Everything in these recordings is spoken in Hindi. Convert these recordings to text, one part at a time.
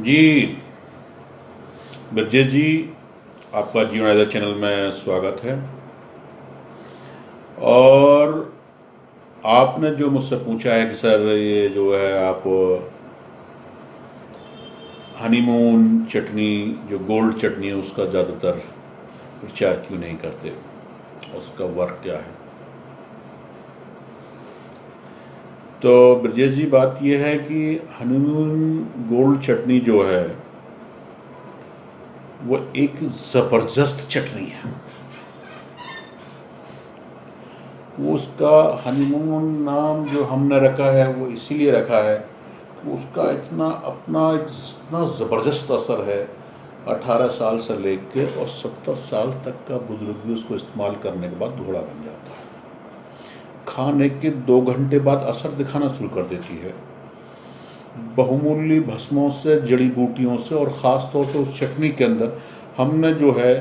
जी ब्रजेश जी, आपका जीवन आइडल चैनल में स्वागत है। और आपने जो मुझसे पूछा है कि सर ये जो है आप हनीमून चटनी, जो गोल्ड चटनी है, उसका ज़्यादातर प्रचार क्यों नहीं करते, उसका वर्क क्या है। तो ब्रजेश जी, बात यह है कि हनीमून गोल्ड चटनी जो है वो एक ज़बरदस्त चटनी है। वो उसका हनीमून नाम जो हमने रखा है वो इसीलिए रखा है कि उसका इतना अपना इतना ज़बरदस्त असर है। 18 साल से लेके और 70 साल तक का बुजुर्ग भी उसको इस्तेमाल करने के बाद घोड़ा बन जाता है। खाने के 2 घंटे बाद असर दिखाना शुरू कर देती है। बहुमूल्य भस्मों से, जड़ी बूटियों से, और ख़ास तौर से उस चटनी के अंदर हमने जो है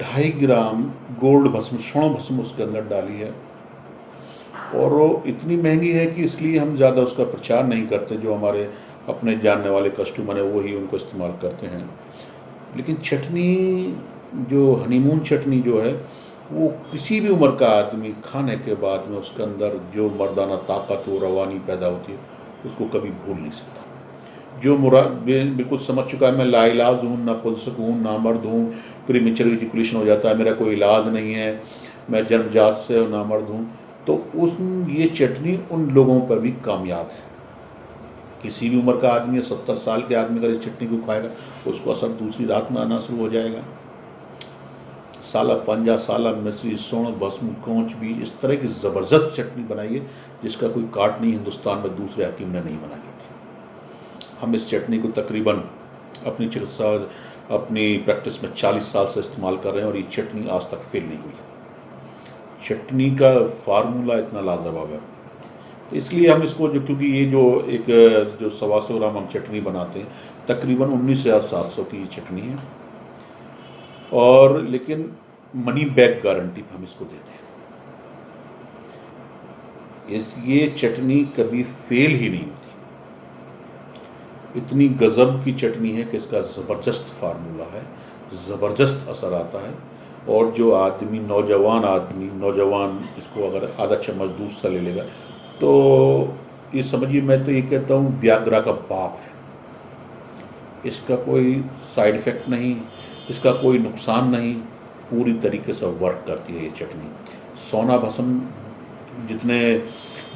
2.5 ग्राम गोल्ड भस्म, स्वर्ण भस्म उसके अंदर डाली है। और वो इतनी महंगी है कि इसलिए हम ज़्यादा उसका प्रचार नहीं करते। जो हमारे अपने जानने वाले कस्टमर हैं वही उनको इस्तेमाल करते हैं। लेकिन चटनी, जो हनीमून चटनी जो है, वो किसी भी उम्र का आदमी खाने के बाद में उसके अंदर जो मर्दाना ताकत और रवानी पैदा होती है उसको कभी भूल नहीं सकता। जो बिल्कुल समझ चुका है मैं लाइलाज हूँ, ना पुंसक हूँ, ना मर्द हूँ, प्रीमेचर इजैकुलेशन हो जाता है, मेरा कोई इलाज नहीं है, मैं जन्मजात से नामर्द हूँ, तो उस ये चटनी उन लोगों पर भी कामयाब है। किसी भी उम्र का आदमी, 70 साल के आदमी अगर इस चटनी को खाएगा उसको असर दूसरी रात में आना शुरू हो जाएगा। साला पंजा, साला मिश्री, स्वर्ण भस्म, कोंच बीज, इस तरह की ज़बरदस्त चटनी बनाइए जिसका कोई काट नहीं हिंदुस्तान में दूसरे हकीम ने नहीं बनाई होगी। हम इस चटनी को तकरीबन अपनी चिकित्सा, अपनी प्रैक्टिस में 40 साल से इस्तेमाल कर रहे हैं और ये चटनी आज तक फेल नहीं हुई। चटनी का फार्मूला इतना लाजवाब है, इसलिए हम इसको क्योंकि ये जो एक जो 125 ग्राम हम चटनी बनाते हैं, तकरीबन 19,700 की चटनी है। और लेकिन मनी बैक गारंटी पर हम इसको देते हैं। ये चटनी कभी फेल ही नहीं होती। इतनी गजब की चटनी है कि इसका ज़बरदस्त फार्मूला है, ज़बरदस्त असर आता है। और जो आदमी, नौजवान इसको अगर आधा चम्मच दूध सा ले लेगा तो ये समझिए, मैं तो ये कहता हूँ व्याग्रा का बाप है। इसका कोई साइड इफ़ेक्ट नहीं, इसका कोई नुकसान नहीं, पूरी तरीके से वर्क करती है ये चटनी। सोना भस्म, जितने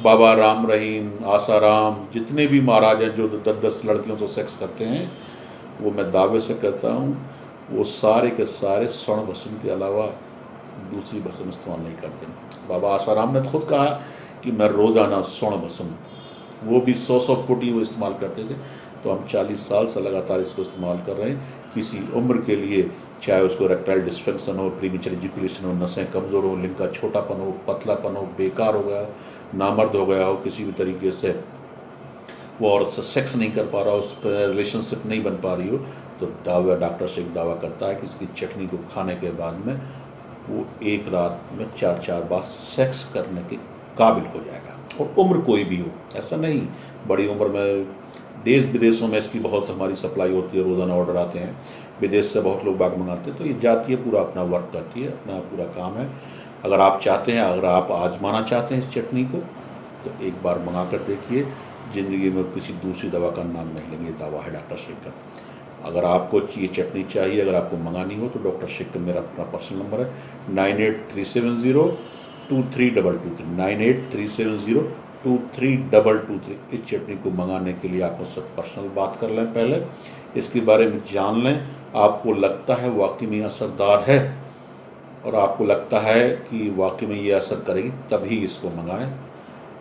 बाबा राम रहीम, आसाराम, जितने भी महाराज हैं जो 10-10 लड़कियों से सेक्स करते हैं, वो मैं दावे से कहता हूँ वो सारे के सारे स्वर्ण भस्म के अलावा दूसरी भस्म इस्तेमाल नहीं करते। बाबा आसाराम ने खुद कहा कि मैं रोज़ाना स्वर्ण भस्म, वो भी 100 फुटी वो इस्तेमाल करते थे। तो हम 40 साल से लगातार इसको इस्तेमाल कर रहे हैं। किसी उम्र के लिए, चाहे उसको रेक्टाइल डिस्फंक्शन हो, प्रीमेचर इजैकुलेशन हो, नसें कमज़ोर हो, लिंग का छोटापन हो, पतलापन हो, बेकार हो गया, नामर्द हो गया हो, किसी भी तरीके से वो औरत से सेक्स नहीं कर पा रहा हो, उस पर रिलेशनशिप नहीं बन पा रही हो, तो डॉक्टर शेख दावा करता है कि इसकी चटनी को खाने के बाद में वो एक रात में 4-4 बार सेक्स करने के काबिल हो जाएगा। और उम्र कोई भी हो, ऐसा नहीं बड़ी उम्र में। देश विदेशों में इसकी बहुत हमारी सप्लाई होती है, रोज़ाना ऑर्डर आते हैं, विदेश से बहुत लोग बाग मंगाते हैं। तो ये जाती है, पूरा अपना वर्क करती है, अपना पूरा काम है। अगर आप चाहते हैं, अगर आप आजमाना चाहते हैं इस चटनी को, तो एक बार मंगा कर देखिए। ज़िंदगी में किसी दूसरी दवा का नाम नहीं लेंगे, दावा है डॉक्टर शेख का। अगर आपको ये चटनी चाहिए, अगर आपको मंगानी हो, तो डॉक्टर शेख का मेरा अपना पर्सनल नंबर है 9837023223, 9837023223। इस चटनी को मंगाने के लिए आप मुझसे पर्सनल बात कर लें, पहले इसके बारे में जान लें। आपको लगता है वाकई में असरदार है और आपको लगता है कि वाकई में ये असर करेगी, तभी इसको मंगाएं।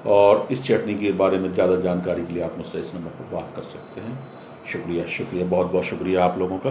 और इस चटनी के बारे में ज़्यादा जानकारी के लिए आप मुझसे इस नंबर पर बात कर सकते हैं। शुक्रिया, बहुत बहुत शुक्रिया आप लोगों का।